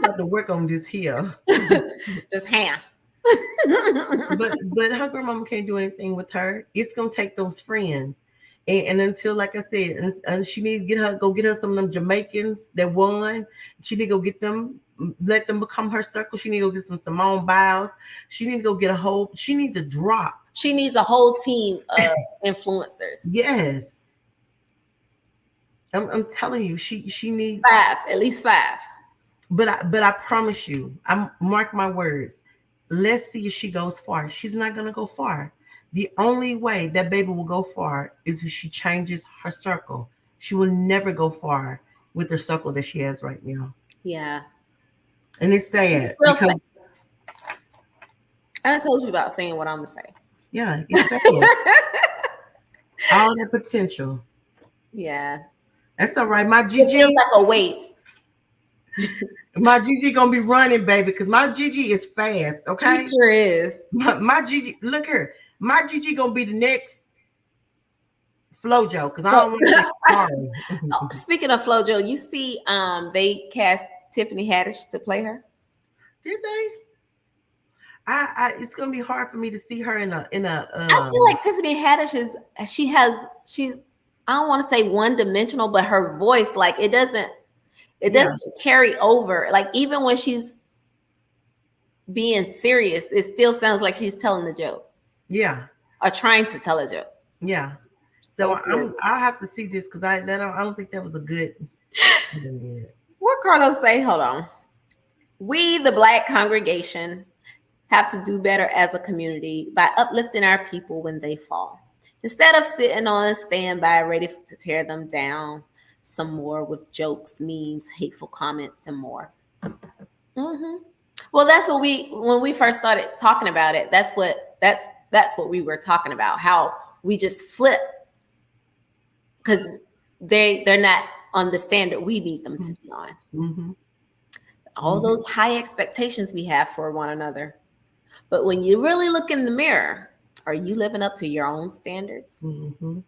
got to work on this here. Just ham. but her grandmama can't do anything with her. It's gonna take those friends. And until, like I said, and she need to go get her some of them Jamaicans that won. She need to go get them, let them become her circle. She need to go get some Simone Biles. She need to go get she needs to drop. She needs a whole team of influencers. Yes. I'm telling you, she needs at least five. But I promise you, mark my words. Let's see if she goes far. She's not gonna go far. The only way that baby will go far is if she changes her circle. She will never go far with the circle that she has right now. Yeah. And it's sad. Sad. I told you about saying what I'm gonna say. Yeah, it's sad. All that potential. Yeah. That's all right. My Gigi feels like a waste. My Gigi gonna be running, baby, because my Gigi is fast. Okay, she sure is. My Gigi, look here. My Gigi gonna be the next Flojo, because I don't want to be Speaking of Flojo, you see, they cast Tiffany Haddish to play her. Did they? It's gonna be hard for me to see her in a. I feel like Tiffany Haddish she's I don't want to say one dimensional, but her voice, like it doesn't carry over. Like even when she's being serious, it still sounds like she's telling a joke Yeah. or trying to tell a joke. Yeah. So So weird. I'll have to see this because I don't think that was a good. What Carlos say? Hold on. We, the Black congregation, have to do better as a community by uplifting our people when they fall. Instead of sitting on standby, ready to tear them down some more with jokes, memes, hateful comments, and more. Well, that's what when we first started talking about it. That's what we were talking about. How we just flip because they're not on the standard we need them to be on. Mm-hmm. All those high expectations we have for one another. But when you really look in the mirror, are you living up to your own standards? Mm-hmm.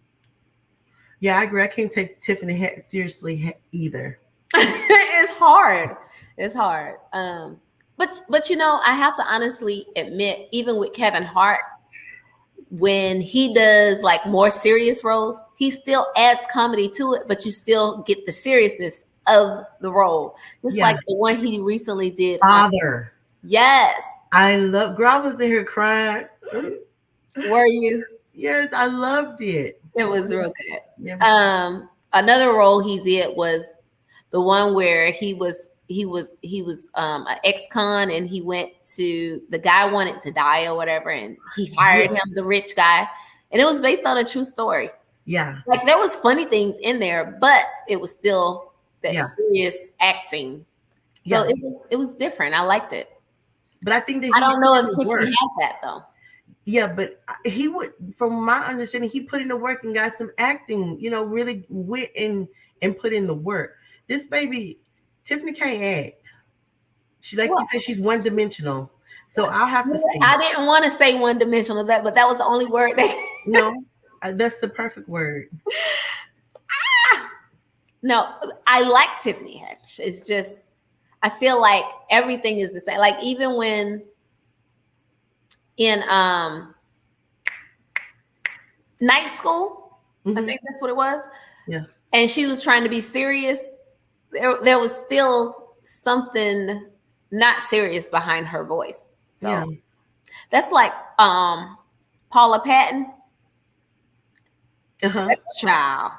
Yeah, I agree. I can't take Tiffany seriously either. It's hard. It's hard. But you know, I have to honestly admit, even with Kevin Hart, when he does like more serious roles, he still adds comedy to it, but you still get the seriousness of the role. Just like the one he recently did. Father. Yes. I love, girl, I was in here crying. Were you? Yes, I loved it. It was real good. Yeah. Another role he did was the one where he was an ex-con and he went to, the guy wanted to die or whatever, and he hired him, the rich guy, and it was based on a true story. Yeah, like there was funny things in there, but it was still that serious acting. So it was different. I liked it. But I think that I don't know if Tiffany had that though. Yeah, but he would, from my understanding, he put in the work and got some acting, you know, really went in and put in the work. This baby, Tiffany can't act. She, like you said, she's one dimensional. So I'll have to see. I didn't want to say one dimensional, but that was the only word that no, that's the perfect word. No, I like Tiffany Haddish. It's just, I feel like everything is the same. Like even when in Night School, I think that's what it was. Yeah. And she was trying to be serious. There was still something not serious behind her voice. So that's like Paula Patton. That child.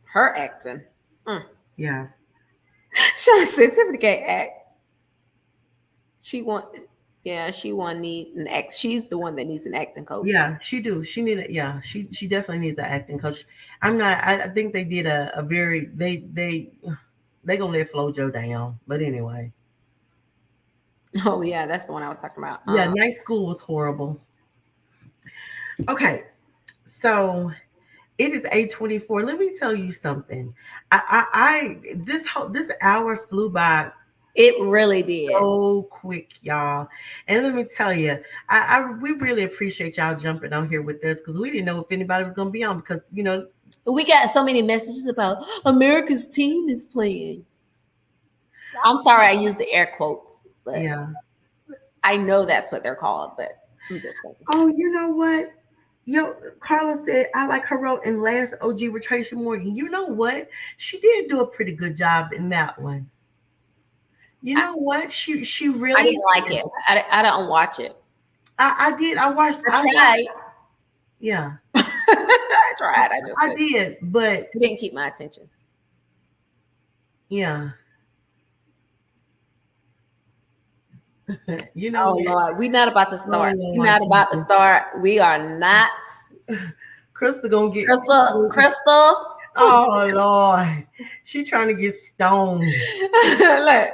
Her acting. Yeah. She said Tiffany can't act. She need an act. She's the one that needs an acting coach. Yeah, she do. She definitely needs an acting coach. I think they did a very they gonna let FloJo down. But anyway. Oh yeah, that's the one I was talking about. Yeah, Night School was horrible. Okay. So it is 8:24. Let me tell you something. This hour flew by. It really did. So quick, y'all. And let me tell you, we really appreciate y'all jumping on here with us because we didn't know if anybody was gonna be on because you know we got so many messages about America's team is playing. I'm sorry I used the air quotes, but yeah, I know that's what they're called, but I'm just thinking. Oh, you know what? Yo, Carla said I like her role in Last OG with Tracy Morgan. You know what? She did do a pretty good job in that one. You know what? She really. I didn't like it. I don't watch it. I did. I watched. I tried. Yeah. I tried. I did, but it didn't keep my attention. Yeah. You know. Oh Lord, we're not about to start. We're not about to start. We are not. Crystal gonna get Crystal. Oh Lord, she trying to get stoned. Look.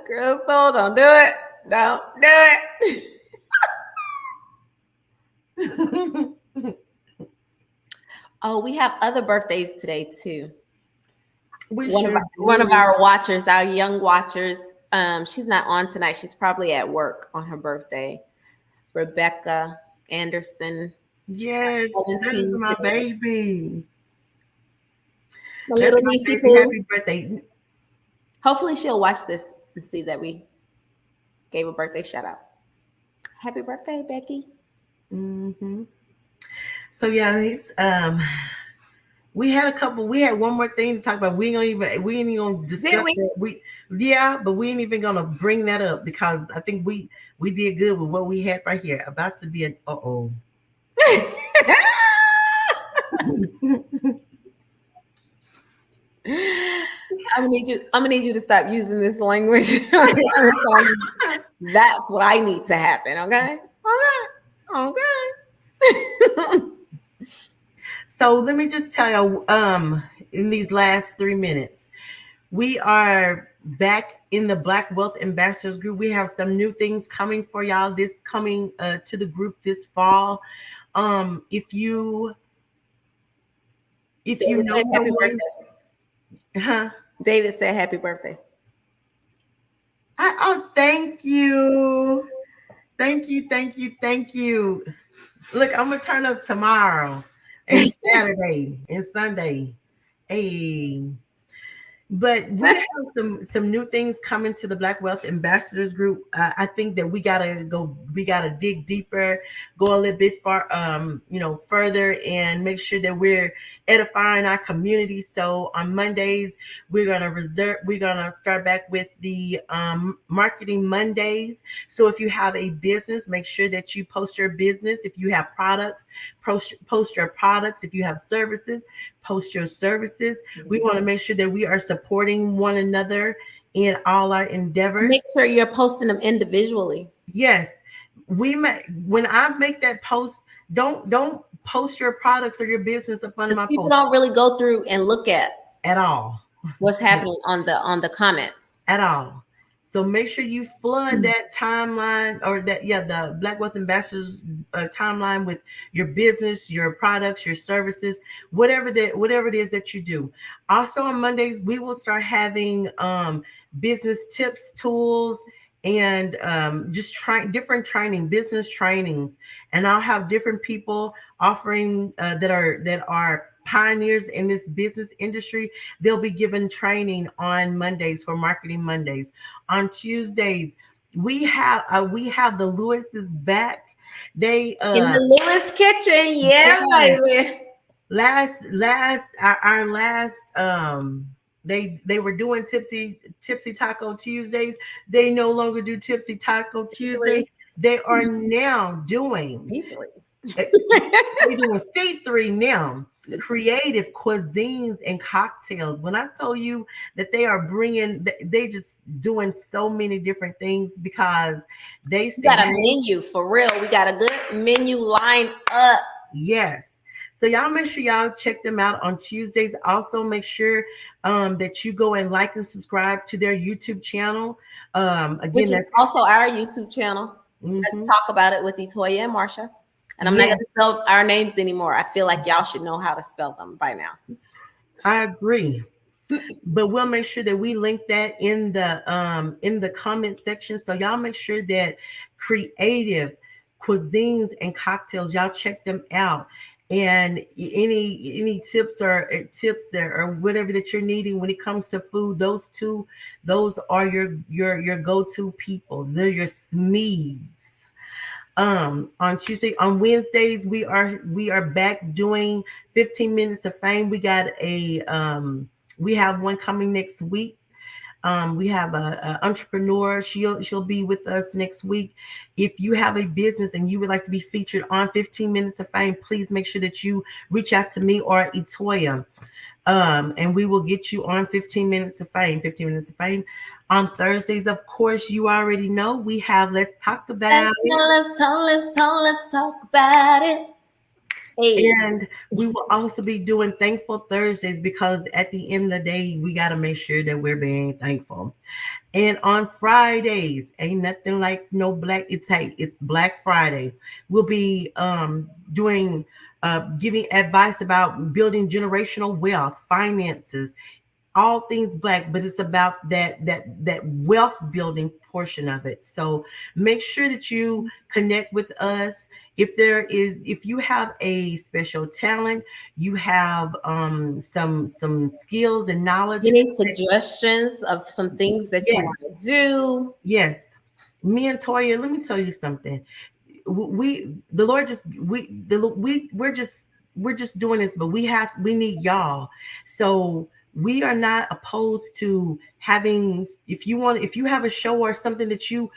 Crystal, don't do it. Don't do it. Oh, we have other birthdays today too. One of our watchers, our young watchers, she's not on tonight. She's probably at work on her birthday. Rebecca Anderson. Yes, that is my baby. My little niecey poo. Happy birthday. Hopefully she'll watch this and see that we gave a birthday shout out. Happy birthday, Becky. Mm-hmm. So yeah, We had a couple. We had one more thing to talk about. We ain't even gonna Did discuss we? that. But we ain't even gonna bring that up because I think we did good with what we had right here. About to be an uh-oh. I'm gonna need you to stop using this language. That's what I need to happen. Okay. Okay. So let me just tell you, in these last 3 minutes, we are back in the Black Wealth Ambassadors group. We have some new things coming for y'all. This coming to the group this fall. If you David know said happy someone, birthday. huh? David said happy birthday. Thank you. Thank you. Look, I'm gonna turn up tomorrow and Saturday and Sunday. Hey. But we have some new things coming to the Black Wealth Ambassadors group. I think that we gotta dig deeper, go a little bit further, and make sure that we're edifying our community. So on Mondays, we're gonna start back with the marketing Mondays. So if you have a business, make sure that you post your business. If you have products, post your products. If you have services, post your services. We want to make sure that we are supporting one another in all our endeavors. Make sure you're posting them individually. Yes, when I make that post, don't post your products or your business up on my People post don't really go through and look at all. what's happening on the comments At all. So make sure you flood that timeline or the Black Wealth Ambassadors timeline with your business, your products, your services, whatever it is that you do. Also on Mondays, we will start having business tips, tools, and just different business trainings. And I'll have different people offering that are pioneers in this business industry. They'll be given training on Mondays for Marketing Mondays. On Tuesdays, we have the Lewis's back. They in the Lewis kitchen. Yeah, baby. Our last they were doing tipsy taco Tuesdays. They no longer do tipsy taco Tuesday. They are now doing they're doing C3 now. Creative cuisines and cocktails. When I tell you that they are they just doing so many different things because they got a menu for real. We got a good menu lined up. Yes. So y'all make sure y'all check them out on Tuesdays. Also make sure that you go and like and subscribe to their YouTube channel. Again, which is also our YouTube channel. Mm-hmm. Let's talk about it with Etoya and Marsha. And I'm not going to spell our names anymore. I feel like y'all should know how to spell them by now. I agree. But we'll make sure that we link that in the comment section. So y'all make sure that creative cuisines and cocktails, y'all check them out. And any tips or whatever that you're needing when it comes to food, those are your go-to peoples. They're your SMEs. On Wednesdays, we are back doing 15 minutes of fame. We got we have one coming next week. We have a entrepreneur. She'll be with us next week. If you have a business and you would like to be featured on 15 minutes of fame, please make sure that you reach out to me or Etoya. And we will get you on 15 minutes of fame. 15 minutes of fame. On Thursdays, of course, you already know we have Let's Talk About It. Let's talk about it. Hey. And we will also be doing Thankful Thursdays because at the end of the day, we got to make sure that we're being thankful. And on Fridays, ain't nothing like no black. It's Black Friday. We'll be doing giving advice about building generational wealth, finances, all things black, but it's about that wealth building portion of it. So make sure that you connect with us. If you have a special talent, you have some skills and knowledge. Any suggestions of some things that you want to do? Yes. Me and Toya, let me tell you something. We're just we're just doing this, but we need y'all. So we are not opposed to having, if you have a show or something that you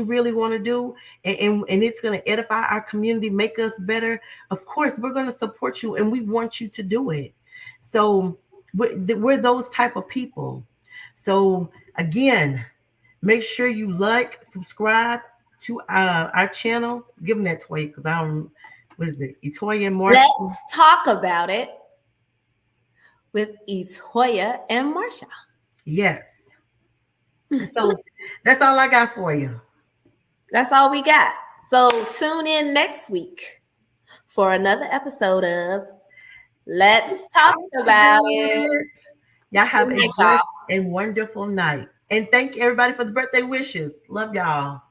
really want to do, and it's going to edify our community, make us better, of course we're going to support you and we want you to do it. So we're those type of people. So again, make sure you like, subscribe to our channel. Give them that Toya, because I don't, what is it? Etoya and Marsha. Let's talk about it with Etoya and Marsha. Yes. So that's all I got for you. That's all we got. So tune in next week for another episode of Let's Talk About It. Y'all have Good a night, blessed y'all. and wonderful night. And thank everybody for the birthday wishes. Love y'all.